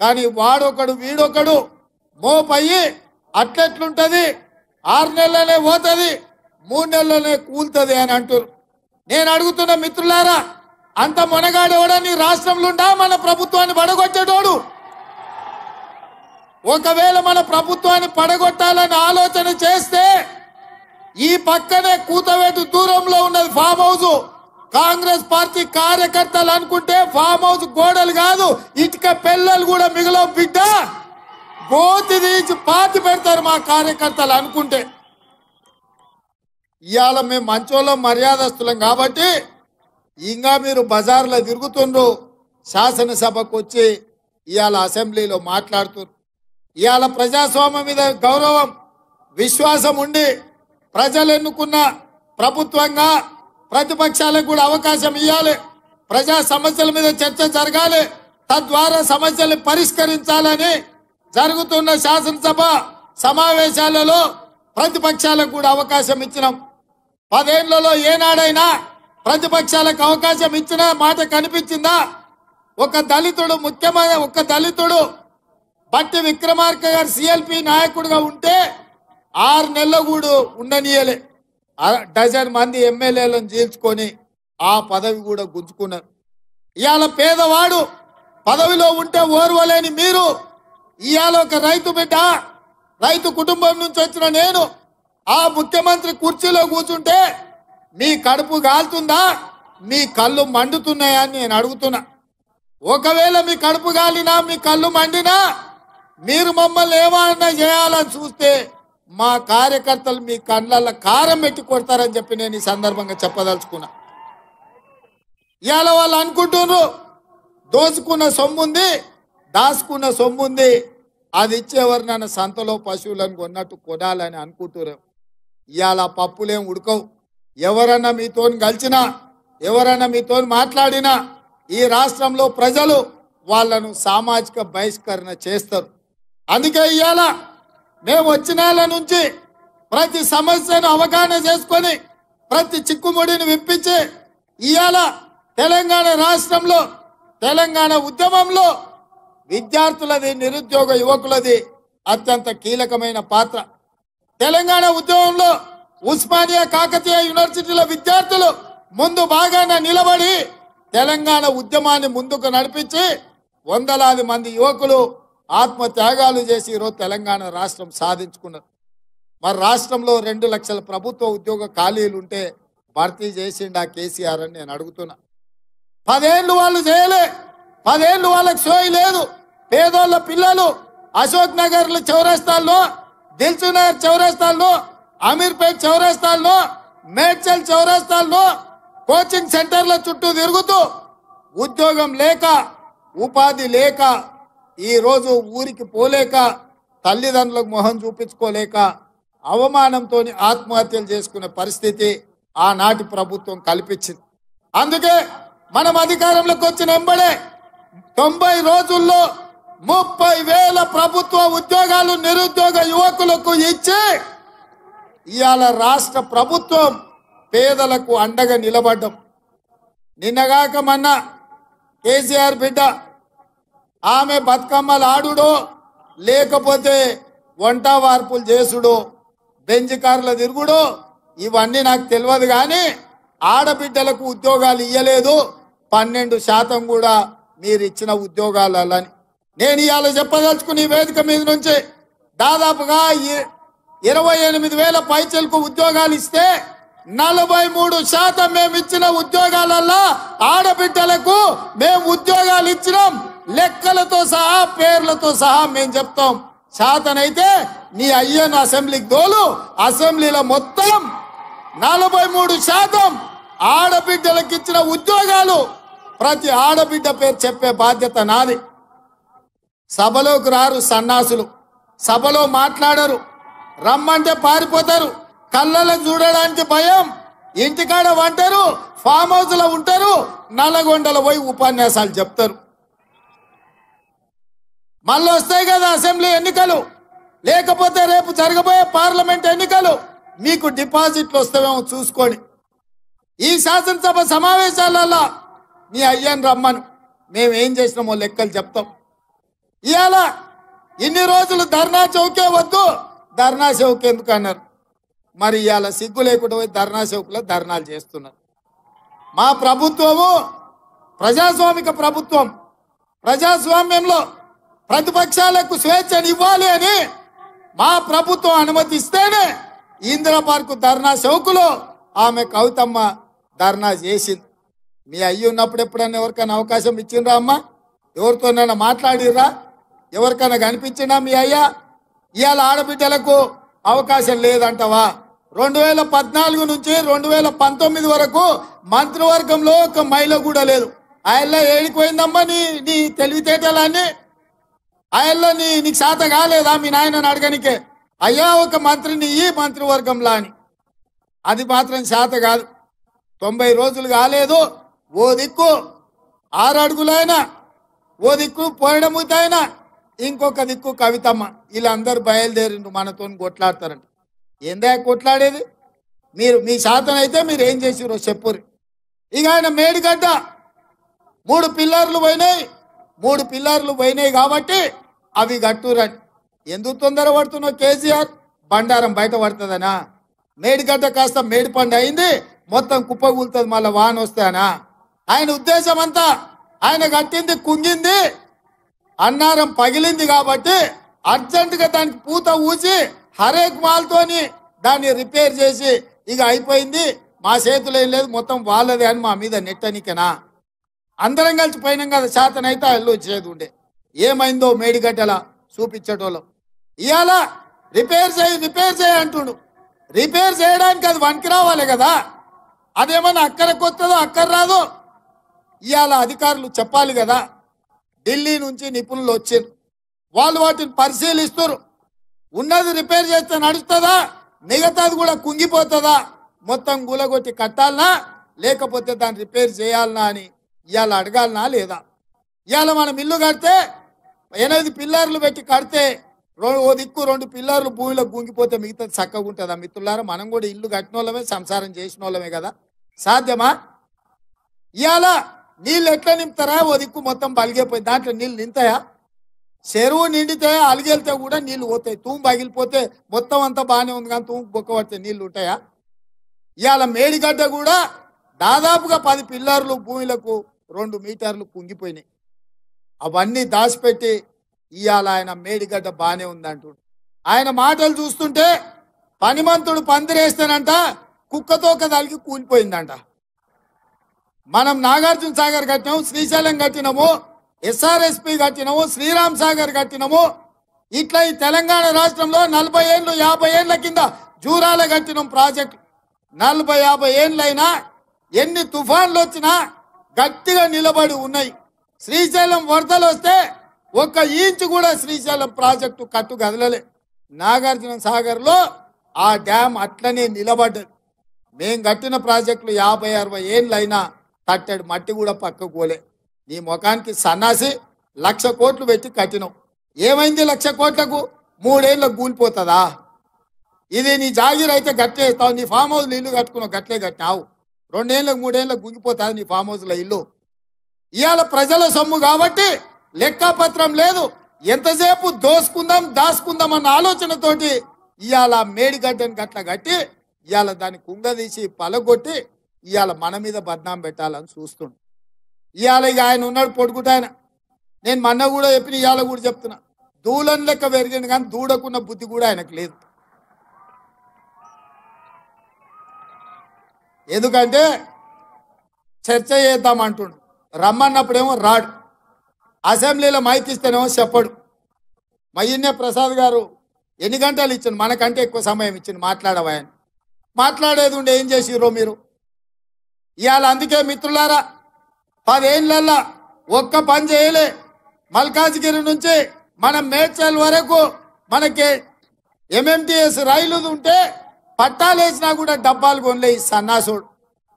కానీ వాడొకడు వీడొకడు మోపయ్యి అట్లెట్లుంటది 6 నెలలనే పోతుంది 3 నెలలనే కూలుతుంది అని అంటారు. నేను అడుగుతున్న మిత్రులారా, అంత మొనగాడేవాడా నీ రాష్ట్రంలో ఉండా మన ప్రభుత్వాన్ని పడగొట్టేటోడు? ఒకవేళ మన ప్రభుత్వాన్ని పడగొట్టాలని ఆలోచన చేస్తే ఈ పక్కనే కూతవేటు దూరంలో ఉన్నది ఫామ్ హౌస్. కాంగ్రెస్ పార్టీ కార్యకర్తలు అనుకుంటే ఫామ్ హౌస్ గోడలు కాదు, ఇటుక పిల్లలు కూడా మిగిలవు బిడ్డ. గోతి తీసి పాతి పెడతారు మా కార్యకర్తలు అనుకుంటే. ఇవాళ మేము మంచోళ్ళం మర్యాదస్తులం కాబట్టి ఇంకా మీరు బజార్లో తిరుగుతుండ్రు, శాసనసభకు వచ్చి ఇవాళ అసెంబ్లీలో మాట్లాడుతున్నారు. ఇవాళ ప్రజాస్వామ్యం మీద గౌరవం విశ్వాసం ఉండి ప్రజలు ఎన్నుకున్న ప్రభుత్వంగా ప్రతిపక్షాలకు కూడా అవకాశం ఇవ్వాలి. ప్రజా సమస్యల మీద చర్చ జరగాలి, తద్వారా సమస్యలు పరిష్కరించాలని జరుగుతున్న శాసనసభ సమావేశాలలో ప్రతిపక్షాలకు కూడా అవకాశం ఇచ్చినాం. 10 ఏళ్లలో ఏనాడైనా ప్రతిపక్షాలకు అవకాశం ఇచ్చిన మాట కనిపించిందా? ఒక దళితుడు బట్టి విక్రమార్క గారు సిఎల్పి నాయకుడిగా ఉంటే 6 నెలలు కూడా ఉండనీయలే. 12 మంది ఎమ్మెల్యేలను చీల్చుకొని ఆ పదవి కూడా గుంజుకున్నారు. ఇవాళ పేదవాడు పదవిలో ఉంటే ఓర్వలేని మీరు ఇవాళ ఒక రైతు బిడ్డ, రైతు కుటుంబం నుంచి వచ్చిన నేను ఆ ముఖ్యమంత్రి కుర్చీలో కూర్చుంటే మీ కడుపు కాలుతుందా, మీ కళ్ళు మండుతున్నాయా అని నేను అడుగుతున్నా. ఒకవేళ మీ కడుపు కాలినా మీ కళ్ళు మండినా మీరు మమ్మల్ని ఏమన్నా చేయాలని చూస్తే మా కార్యకర్తలు మీ కళ్ళల్లో కారం పెట్టి కొడతారని చెప్పి నేను ఈ సందర్భంగా చెప్పదలుచుకున్నా. ఇవాళ వాళ్ళు అనుకుంటున్నారు దోచుకున్న సొమ్ముంది, దాచుకున్న సొమ్ముంది, అది ఇచ్చేవారు నన్ను సంతలో పశువులను కొన్నట్టు కొనాలని అనుకుంటున్నారు. ఇవాళ పప్పులేం ఉడకవు. ఎవరన్నా మీతో కలిసినా, ఎవరన్నా మీతో మాట్లాడినా ఈ రాష్ట్రంలో ప్రజలు వాళ్ళను సామాజిక బహిష్కరణ చేస్తారు. అందుకే ఇవాళ మేము వచ్చిన నుంచి ప్రతి సమస్యను అవగాహన చేసుకొని ప్రతి చిక్కుముడిని విప్పించి ఇవాళ తెలంగాణ రాష్ట్రంలో తెలంగాణ ఉద్యమంలో విద్యార్థులది, నిరుద్యోగ యువకులది అత్యంత కీలకమైన పాత్ర. తెలంగాణ ఉద్యమంలో ఉస్మానియా కాకతీయ యూనివర్సిటీల విద్యార్థులు ముందు బాగానే నిలబడి తెలంగాణ ఉద్యమాన్ని ముందుకు నడిపించి వందలాది మంది యువకులు ఆత్మత్యాగాలు చేసి ఈరోజు తెలంగాణ రాష్ట్రం సాధించుకున్నారు. మరి రాష్ట్రంలో 2 లక్షల ప్రభుత్వ ఉద్యోగ ఖాళీలు ఉంటే భర్తీ చేసిండా కేసీఆర్ అని నేను అడుగుతున్నా. 10 ఏళ్ళు వాళ్ళు చేయలే, 10 ఏళ్ళు వాళ్ళకి సోయి లేదు. పేదోళ్ళ పిల్లలు అశోక్ నగర్ చౌరస్తాల్లో, దిల్సునగర్ చౌరస్తాల్లో, అమీర్పేట్ చౌరస్తాల్లో, మేడ్చల్ చౌరస్తాల్లో కోచింగ్ సెంటర్ల చుట్టూ తిరుగుతూ ఉద్యోగం లేక, ఉపాధి లేక, ఈరోజు ఊరికి పోలేక, తల్లిదండ్రులకు మొహం చూపించుకోలేక అవమానంతో ఆత్మహత్యలు చేసుకునే పరిస్థితి ఆనాటి ప్రభుత్వం కల్పించింది. అందుకే మనం అధికారంలోకి వచ్చిన వెంబడే 90 రోజుల్లో 30,000 ప్రభుత్వ ఉద్యోగాలు నిరుద్యోగ యువకులకు ఇచ్చి ఇవాళ రాష్ట్ర ప్రభుత్వం పేదలకు అండగా నిలబడ్డం. నిన్నగాక మొన్న కేసీఆర్ బిడ్డ ఆమె బతుకమ్మలు ఆడుడో లేకపోతే వంట వార్పులు చేసుడో బెంజ్ కార్ల తిరుగుడో ఇవన్నీ నాకు తెలియదు, కానీ ఆడబిడ్డలకు ఉద్యోగాలు ఇయ్యలేదు, 12% కూడా మీరు ఇచ్చిన ఉద్యోగాలని నేను ఇవాళ చెప్పదలుచుకుని ఈ వేదిక మీద నుంచి దాదాపుగా 28,000 పైచలకు ఉద్యోగాలు ఇస్తే 43% మేము ఇచ్చిన ఉద్యోగాలల్లో ఆడబిడ్డలకు మేము ఉద్యోగాలు ఇచ్చినాం. లెక్కలతో సహా పేర్లతో సహా మేము చెప్తాం. శాతనైతే నీ అయ్యను అసెంబ్లీకి దోలు, అసెంబ్లీలో మొత్తం 43% ఆడబిడ్డలకు ఇచ్చిన ఉద్యోగాలు ప్రతి ఆడబిడ్డ పేరు చెప్పే బాధ్యత నాది. సభలోకి రారు సన్నాసులు, సభలో మాట్లాడరు, రమ్మంటే పారిపోతారు, కళ్ళలకు చూడడానికి భయం, ఇంటికాడ వంటారు, ఫామ్ హౌస్ లో ఉంటారు, నల్లగొండలో పోయి ఉపన్యాసాలు చెప్తారు. మళ్ళీ వస్తాయి కదా అసెంబ్లీ ఎన్నికలు, లేకపోతే రేపు జరగబోయే పార్లమెంట్ ఎన్నికలు, మీకు డిపాజిట్లు వస్తావేమో చూసుకోండి. ఈ శాసనసభ సమావేశాలలో నీ అయ్యని రమ్మను, మేమేం చేసినామో లెక్కలు చెప్తాం. ఇవాళ ఇన్ని రోజులు ధర్నా చౌకే వద్దు, ధర్నా చౌక్ ఎందుకు అన్నారు. మరి ఇవాళ సిగ్గు లేకుండా పోయి ధర్నా చౌక్లో ధర్నాలు చేస్తున్నారు. మా ప్రభుత్వము ప్రజాస్వామిక ప్రభుత్వం. ప్రజాస్వామ్యంలో ప్రతిపక్షాలకు స్వేచ్ఛనివ్వాలి అని మా ప్రభుత్వం అనుమతిస్తేనే ఇందిరా పార్కు ధర్నా చౌకులో ఆమె కవితమ్మ ధర్నా చేసింది. మీ అయ్యి ఉన్నప్పుడు ఎప్పుడైనా ఎవరికైనా అవకాశం ఇచ్చిండ్రా అమ్మ? ఎవరితోనైనా మాట్లాడిర్రా? ఎవరికైనా కనిపించినా మీ అయ్యా? ఇవాళ ఆడబిడ్డలకు అవకాశం లేదంటవా? 2014 నుంచి 2019 వరకు మంత్రివర్గంలో ఒక మహిళ కూడా లేదు. ఆయల్లో ఏడిపోయిందమ్మా నీ తెలివితేటలన్నీ? ఆయల్లో నీకు శాత కాలేదా మీ నాయనని అడగనికే? అయ్యా ఒక మంత్రిని ఈ మంత్రివర్గంలో అని. అది మాత్రం శాత కాదు. 90 రోజులు కాలేదు. ఓ దిక్కు 6 అడుగులైనా, ఓ దిక్కు పోయడముతైనా, ఇంకొక దిక్కు కవితమ్మ. వీళ్ళందరూ బయలుదేరిండ్రు మనతో కొట్లాడతారంట. ఏందా కొట్లాడేది? మీ శాతనైతే మీరు ఏం చేసిరో చెప్పుర్రి. ఇక ఆయన మేడిగడ్డ 3 పిల్లర్లు పోయినాయి. 3 పిల్లర్లు పోయినాయి కాబట్టి అవి కట్టురని. ఎందుకు తొందర పడుతున్నావు కేసీఆర్? బండారం బయట పడుతుందనా? మేడిగడ్డ కాస్త మేడిపండు అయింది, మొత్తం కుప్పగూలుతుంది, మళ్ళీ వాన వస్తానా? ఆయన ఉద్దేశం అంతా ఆయన కట్టింది కుంగింది, అన్నారం పగిలింది కాబట్టి అర్జెంటుగా దానికి పూత ఊసి హరేక్ మాల్తోని దాన్ని రిపేర్ చేసి ఇక అయిపోయింది, మా చేతులు ఏం లేదు, మొత్తం వాళ్ళదే అని మా మీద నెట్టనికనా? అందరం కలిసి పోయినాం కదా, శాతనైతే అల్లు చేదు ఉండే. ఏమైందో మేడిగడ్డలా చూపించటోళ్ళం. ఇవాళ రిపేర్ చేయి అంటుండు. రిపేర్ చేయడానికి అది వనికి రావాలి కదా. అదేమన్నా అక్కర కొత్తదో అక్కర రాదో ఇవాళ అధికారులు చెప్పాలి కదా. ఢిల్లీ నుంచి నిపుణులు వచ్చారు, వాళ్ళు వాటిని పరిశీలిస్తారు. ఉన్నది రిపేర్ చేస్తే నడుస్తుందా, మిగతాది కూడా కుంగిపోతుందా, మొత్తం గులగొట్టి కట్టాలనా లేకపోతే దాన్ని రిపేర్ చేయాలనా అని ఇవాళ అడగాలనా లేదా? ఇవాళ మనం ఇల్లు కడితే 8 పిల్లర్లు పెట్టి కడితే ఓ దిక్కు 2 పిల్లర్లు భూమిలో గుంగిపోతే మిగతాది చక్కగా ఉంటుందా? మిత్రులారా, మనం కూడా ఇల్లు కట్టిన వాళ్ళమే, సంసారం చేసిన వాళ్ళమే కదా. సాధ్యమా? ఇవాళ నీళ్ళు ఎట్లా నింపుతారా? ఓ దిక్కు మొత్తం బలిగిపోయి దాంట్లో నీళ్ళు నింతాయా? చెరువు నిండితే అలిగెళ్తే కూడా నీళ్లు పోతాయి. తూము పగిలిపోతే మొత్తం అంతా బాగానే ఉంది కానీ తూము బొక్క పడితే నీళ్లు ఉంటాయా? ఇవాళ మేడిగడ్డ కూడా దాదాపుగా 10 పిల్లర్లు భూమిలకు 2 మీటర్లు కుంగిపోయినాయి. అవన్నీ దాచిపెట్టి ఇవాళ ఆయన మేడిగడ్డ బాగానే ఉందంటు. ఆయన మాటలు చూస్తుంటే పనిమంతుడు పందిరేస్తానంట, కుక్కతోక తలిగి కూలిపోయిందంట. మనం నాగార్జున సాగర్ కట్టినాము, శ్రీశైలం కట్టినాము, ఎస్ఆర్ఎస్పి కట్టినాము, శ్రీరామ్ సాగర్ కట్టినాము. ఇట్లా ఈ తెలంగాణ రాష్ట్రంలో 40 ఏళ్ళు 50 ఏళ్ల కింద జూరాల కట్టినాం ప్రాజెక్టు. 40-50 ఏళ్ళైనా ఎన్ని తుఫాన్లు వచ్చినా గట్టిగా నిలబడి ఉన్నాయి. శ్రీశైలం వరదలు వస్తే 1 ఇంచు కూడా శ్రీశైలం ప్రాజెక్టు కట్టు కదలలే. నాగార్జున సాగర్లో ఆ డ్యామ్ అట్లనే నిలబడ్డది. మేం కట్టిన ప్రాజెక్టులు 50-60 ఏళ్ళైనా కట్టడి మట్టి కూడా పక్కకు పోలే. నీ ముఖానికి సన్నాసి 1,00,000 కోట్లు పెట్టి కట్టినావు. ఏమైంది 1,00,000 కోట్లకు? 3 ఏళ్ళకు కూలిపోతుందా? ఇది నీ జాగీర్ అయితే గట్లే ఇస్తావు. నీ ఫామ్ హౌస్లో ఇల్లు కట్టుకున్నావు, గట్లే కట్టినావు. 2 ఏళ్ళకు 3 ఏళ్ళకు గుంగిపోతుంది నీ ఫామ్ హౌస్లో ఇల్లు. ఇవాళ ప్రజల సొమ్ము కాబట్టి లెక్కపత్రం లేదు. ఎంతసేపు దాచుకుందాం అన్న ఆలోచనతోటి ఇవాళ మేడిగడ్డని గట్ల కట్టి ఇవాళ దాన్ని కుంగదీసి పలగొట్టి ఇవాళ మన మీద బద్నాం పెట్టాలని చూస్తుండు. ఇవాళ ఇక ఆయన ఉన్నాడు పొడుగుటాయన. నేను మొన్న కూడా చెప్పిన, ఇవాళ కూడా చెప్తున్నా, దూలం లెక్క పెరిగింది కానీ దూడకున్న బుద్ధి కూడా ఆయనకు లేదు. ఎందుకంటే చర్చ చేద్దామంటుండు, రమ్మన్నప్పుడేమో రాడు, అసెంబ్లీలో మైక్ ఇస్తేనేమో చెప్పడు. మయ్యన్నే ప్రసాద్ గారు ఎన్ని గంటలు ఇచ్చిండు, మనకంటే ఎక్కువ సమయం ఇచ్చిండు మాట్లాడవాయని. మాట్లాడేది ఉండే ఏం చేసిర్రో మీరు ఇవాళ. అందుకే మిత్రులారా, 10 ఏళ్ళల్లో ఒక్క పని చేయలే. మల్కాజ్గిరి నుంచి మనం మేడ్చల్ వరకు మనకి ఎంఎంటీఎస్ రైలు ఉంటే పట్టాలు వేసినా కూడా డబ్బాలు కొనలే ఈ సన్నాసుడు.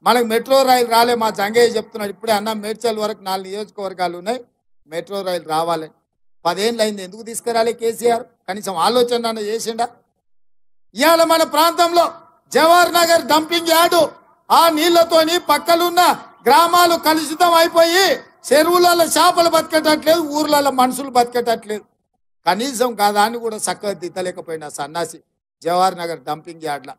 మనకు మెట్రో రైలు రాలే. మా జంగయ్య చెప్తున్నాడు ఇప్పుడే, అన్న మేడ్చల్ వరకు 4 నియోజకవర్గాలు ఉన్నాయి, మెట్రో రైలు రావాలని. 10 ఏళ్ళు అయింది, ఎందుకు తీసుకురాలే కేసీఆర్? కనీసం ఆలోచన చేసిండా? ఇవాళ మన ప్రాంతంలో జవహర్ నగర్ డంపింగ్ యార్డు, ఆ నీళ్లతోని పక్కలున్న గ్రామాలు కలుషితం అయిపోయి చెరువులలో చేపలు బతికేటట్లేదు, ఊర్లలో మనుషులు బతికేటట్లేదు. కనీసం కాదాన్ని కూడా చక్కగా దిద్దలేకపోయినా సన్నాసి జవహర్ నగర్ డంపింగ్ యార్డ్ల